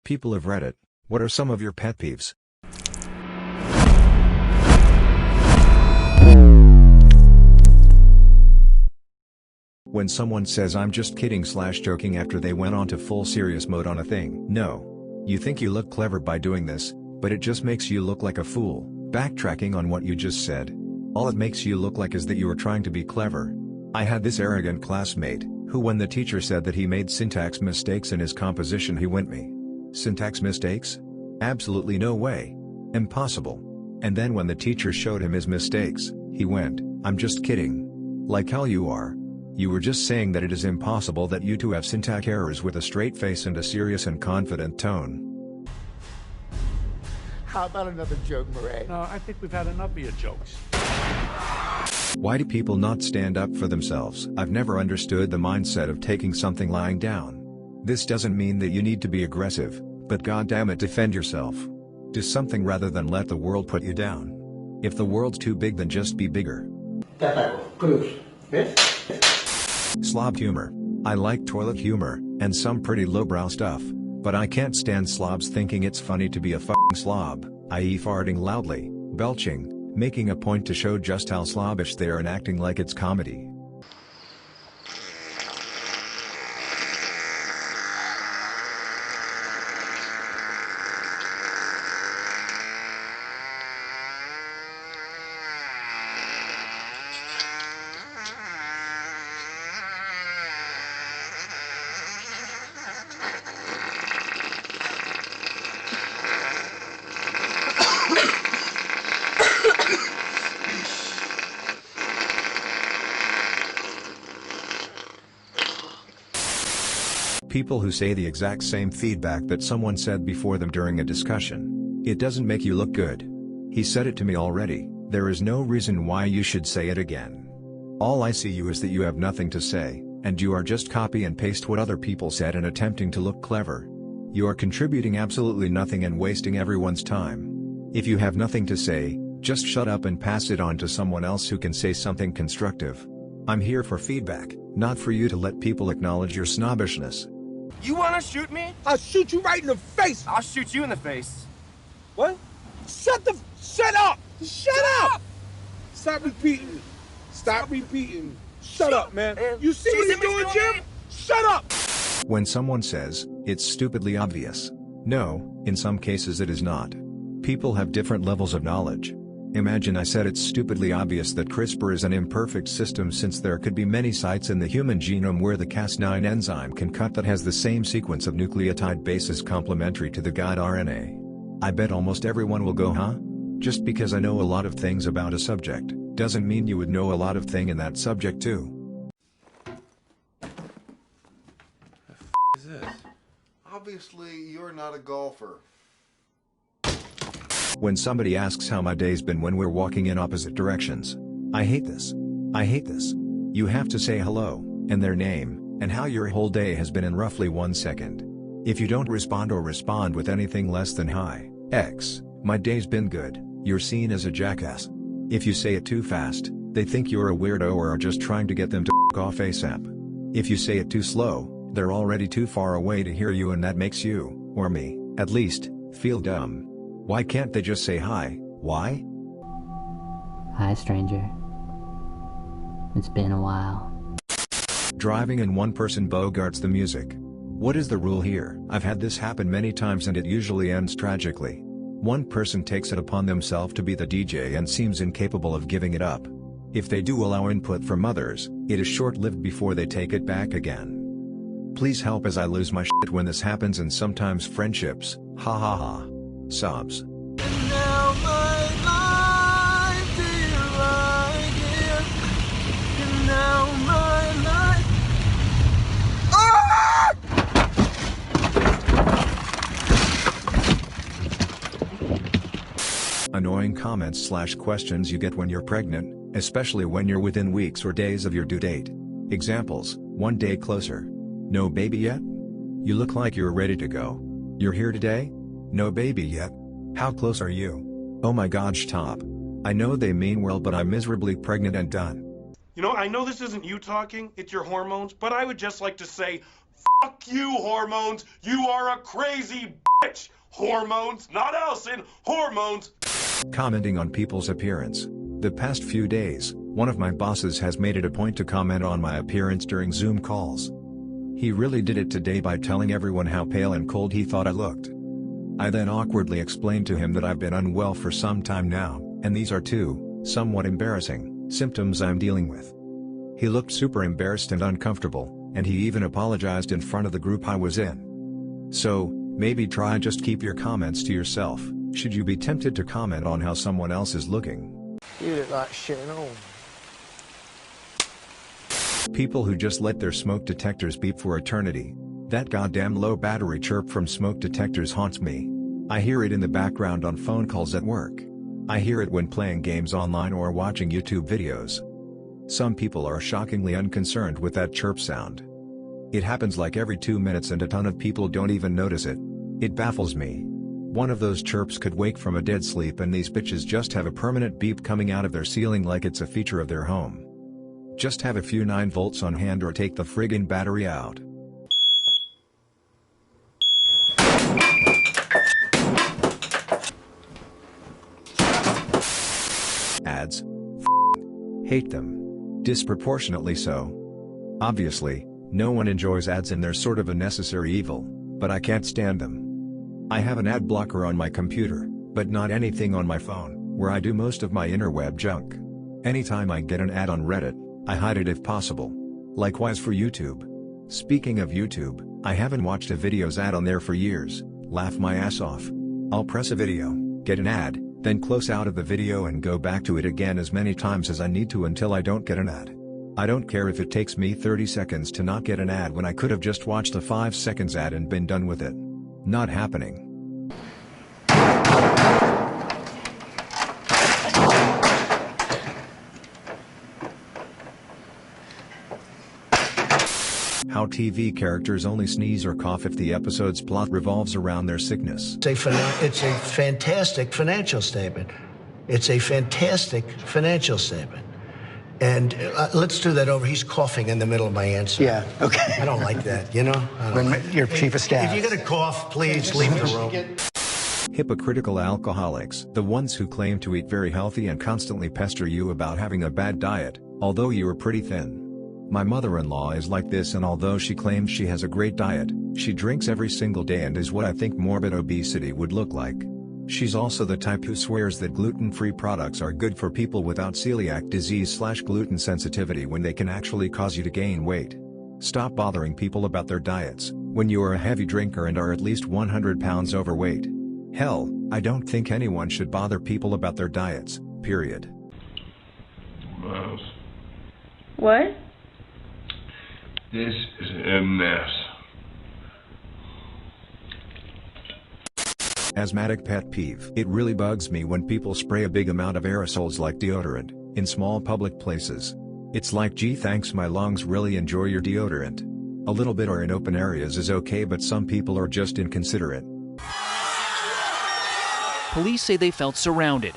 People of Reddit, what are some of your pet peeves? When someone says I'm just kidding/joking after they went on to full serious mode on a thing. No. You think you look clever by doing this, but it just makes you look like a fool, backtracking on what you just said. All it makes you look like is that you were trying to be clever. I had this arrogant classmate, who when the teacher said that he made syntax mistakes in his composition he went me. Syntax mistakes? Absolutely no way. Impossible. And then when the teacher showed him his mistakes, he went, I'm just kidding. Like how you are. You were just saying that it is impossible that you two have syntax errors with a straight face and a serious and confident tone. How about another joke, Murray? No, I think we've had enough of your jokes. Why do people not stand up for themselves? I've never understood the mindset of taking something lying down. This doesn't mean that you need to be aggressive, but goddammit defend yourself. Do something rather than let the world put you down. If the world's too big then just be bigger. Slob humor. I like toilet humor, and some pretty lowbrow stuff, but I can't stand slobs thinking it's funny to be a f***ing slob, i.e. farting loudly, belching, making a point to show just how slobbish they are and acting like it's comedy. People who say the exact same feedback that someone said before them during a discussion. It doesn't make you look good. He said it to me already, there is no reason why you should say it again. All I see you is that you have nothing to say, and you are just copy and paste what other people said and attempting to look clever. You are contributing absolutely nothing and wasting everyone's time. If you have nothing to say, just shut up and pass it on to someone else who can say something constructive. I'm here for feedback, not for you to let people acknowledge your snobbishness. You wanna shoot me? I'll shoot you right in the face! I'll shoot you in the face. What? Shut up! Shut up! Stop repeating. Stop repeating. Shut up, man. You see what he's doing, Jim? Shut up! When someone says, it's stupidly obvious. No, in some cases it is not. People have different levels of knowledge. Imagine I said it's stupidly obvious that CRISPR is an imperfect system since there could be many sites in the human genome where the Cas9 enzyme can cut that has the same sequence of nucleotide bases complementary to the guide RNA. I bet almost everyone will go huh? Just because I know a lot of things about a subject, doesn't mean you would know a lot of thing in that subject too. The f is this? Obviously, you're not a golfer. When somebody asks how my day's been when we're walking in opposite directions. I hate this. I hate this. You have to say hello, and their name, and how your whole day has been in roughly 1 second. If you don't respond or respond with anything less than hi, X, my day's been good, you're seen as a jackass. If you say it too fast, they think you're a weirdo or are just trying to get them to f*** off ASAP. If you say it too slow, they're already too far away to hear you and that makes you, or me, at least, feel dumb. Why can't they just say hi? Why? Hi, stranger. It's been a while. Driving and one person bogarts the music. What is the rule here? I've had this happen many times and it usually ends tragically. One person takes it upon themselves to be the DJ and seems incapable of giving it up. If they do allow input from others, it is short-lived before they take it back again. Please help as I lose my shit when this happens and sometimes friendships, ha ha ha. Sobs. And now my life, do you like it? And now my life. Ah! Annoying comments/questions you get when you're pregnant, especially when you're within weeks or days of your due date. Examples: 1 day closer. No baby yet? You look like you're ready to go. You're here today? No baby yet. How close are you? Oh my gosh, top. I know they mean well, but I'm miserably pregnant and done. You know, I know this isn't you talking, it's your hormones, but I would just like to say, fuck you, hormones. You are a crazy bitch. bitch. Hormones, not Allison, hormones. Commenting on people's appearance. The past few days, one of my bosses has made it a point to comment on my appearance during Zoom calls. He really did it today by telling everyone how pale and cold he thought I looked. I then awkwardly explained to him that I've been unwell for some time now, and these are two, somewhat embarrassing, symptoms I'm dealing with. He looked super embarrassed and uncomfortable, and he even apologized in front of the group I was in. So, maybe try just keep your comments to yourself, should you be tempted to comment on how someone else is looking. You look like shit and all. People who just let their smoke detectors beep for eternity. That goddamn low battery chirp from smoke detectors haunts me. I hear it in the background on phone calls at work. I hear it when playing games online or watching YouTube videos. Some people are shockingly unconcerned with that chirp sound. It happens like every 2 minutes and a ton of people don't even notice it. It baffles me. One of those chirps could wake from a dead sleep and these bitches just have a permanent beep coming out of their ceiling like it's a feature of their home. Just have a few 9 volts on hand or take the friggin' battery out. Ads. Hate them. Disproportionately so. Obviously, no one enjoys ads and they're sort of a necessary evil, but I can't stand them. I have an ad blocker on my computer, but not anything on my phone, where I do most of my interweb junk. Anytime I get an ad on Reddit, I hide it if possible. Likewise for YouTube. Speaking of YouTube, I haven't watched a video's ad on there for years, laugh my ass off. I'll press a video, get an ad, then close out of the video and go back to it again as many times as I need to until I don't get an ad. I don't care if it takes me 30 seconds to not get an ad when I could have just watched a 5 seconds ad and been done with it. Not happening. How TV characters only sneeze or cough if the episode's plot revolves around their sickness. It's a fantastic financial statement. It's a fantastic financial statement. And let's do that over. He's coughing in the middle of my answer. Yeah, okay. I don't like that, you know? Your chief of staff. If you're going to cough, please leave the room. Hypocritical alcoholics. The ones who claim to eat very healthy and constantly pester you about having a bad diet, although you are pretty thin. My mother-in-law is like this, and although she claims she has a great diet, she drinks every single day and is what I think morbid obesity would look like. She's also the type who swears that gluten-free products are good for people without celiac disease/gluten sensitivity when they can actually cause you to gain weight. Stop bothering people about their diets, when you are a heavy drinker and are at least 100 pounds overweight. Hell, I don't think anyone should bother people about their diets, period. Miles. What? This is a mess. Asthmatic pet peeve. It really bugs me when people spray a big amount of aerosols like deodorant in small public places. It's like, gee, thanks, my lungs really enjoy your deodorant. A little bit or in open areas is okay, but some people are just inconsiderate. Police say they felt surrounded.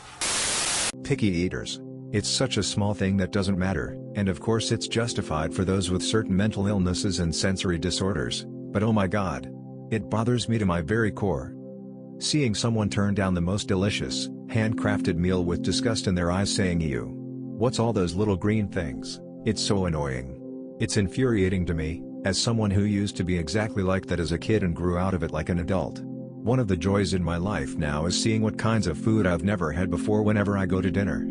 Picky eaters. It's such a small thing that doesn't matter, and of course it's justified for those with certain mental illnesses and sensory disorders, but oh my god. It bothers me to my very core. Seeing someone turn down the most delicious, handcrafted meal with disgust in their eyes saying, "Ew. What's all those little green things?" It's so annoying. It's infuriating to me, as someone who used to be exactly like that as a kid and grew out of it like an adult. One of the joys in my life now is seeing what kinds of food I've never had before whenever I go to dinner.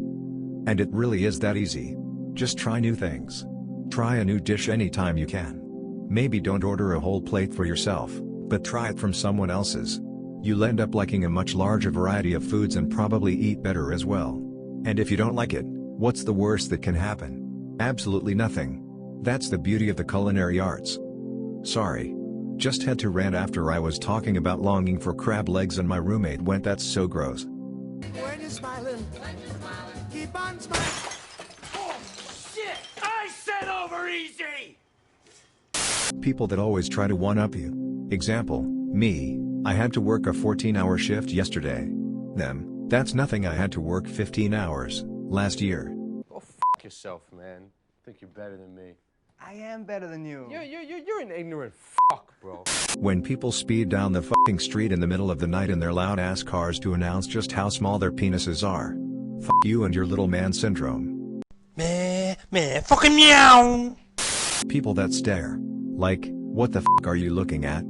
And it really is that easy. Just try new things. Try a new dish anytime you can. Maybe don't order a whole plate for yourself, but try it from someone else's. You'll end up liking a much larger variety of foods and probably eat better as well. And if you don't like it, what's the worst that can happen? Absolutely nothing. That's the beauty of the culinary arts. Sorry. Just had to rant after I was talking about longing for crab legs and my roommate went, "That's so gross." When you're smiling, keep on smiling. Oh, shit! I said over easy! People that always try to one-up you. Example, me, I had to work a 14-hour shift yesterday. Them, that's nothing, I had to work 15 hours, last year. Go f*** yourself, man. Think you're better than me. I am better than you. You're an ignorant fuck, bro. When people speed down the fucking street in the middle of the night in their loud-ass cars to announce just how small their penises are. Fuck you and your little man syndrome. Man, fucking meow. People that stare. Like, what the fuck are you looking at?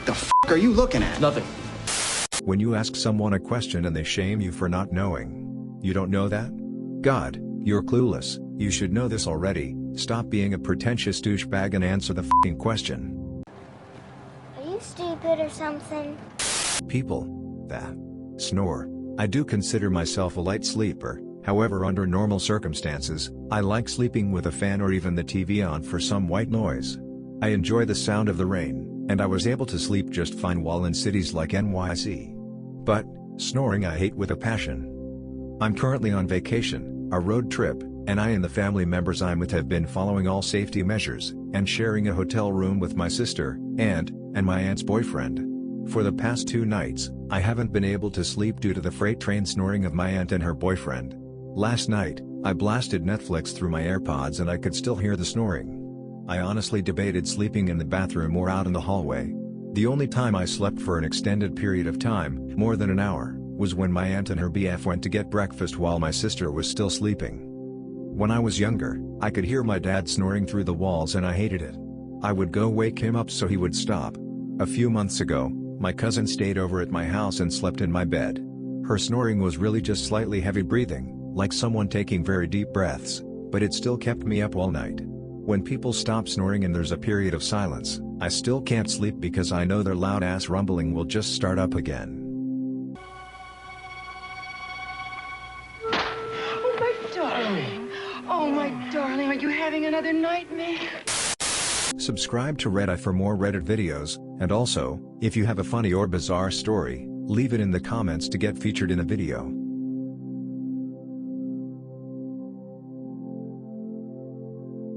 The fuck are you looking at? Nothing. When you ask someone a question and they shame you for not knowing. You don't know that? God, you're clueless, you should know this already. Stop being a pretentious douchebag and answer the fucking question. Are you stupid or something? People that snore. I do consider myself a light sleeper, however under normal circumstances, I like sleeping with a fan or even the TV on for some white noise. I enjoy the sound of the rain, and I was able to sleep just fine while in cities like NYC. But, snoring I hate with a passion. I'm currently on vacation, a road trip, and I and the family members I'm with have been following all safety measures, and sharing a hotel room with my sister, and my aunt's boyfriend. For the past 2 nights, I haven't been able to sleep due to the freight train snoring of my aunt and her boyfriend. Last night, I blasted Netflix through my AirPods and I could still hear the snoring. I honestly debated sleeping in the bathroom or out in the hallway. The only time I slept for an extended period of time, more than an hour, was when my aunt and her BF went to get breakfast while my sister was still sleeping. When I was younger, I could hear my dad snoring through the walls and I hated it. I would go wake him up so he would stop. A few months ago, my cousin stayed over at my house and slept in my bed. Her snoring was really just slightly heavy breathing, like someone taking very deep breaths, but it still kept me up all night. When people stop snoring and there's a period of silence, I still can't sleep because I know their loud ass rumbling will just start up again. Oh my darling. Oh my darling, are you having another nightmare? Subscribe to Reddit for more Reddit videos, and also, if you have a funny or bizarre story, leave it in the comments to get featured in a video.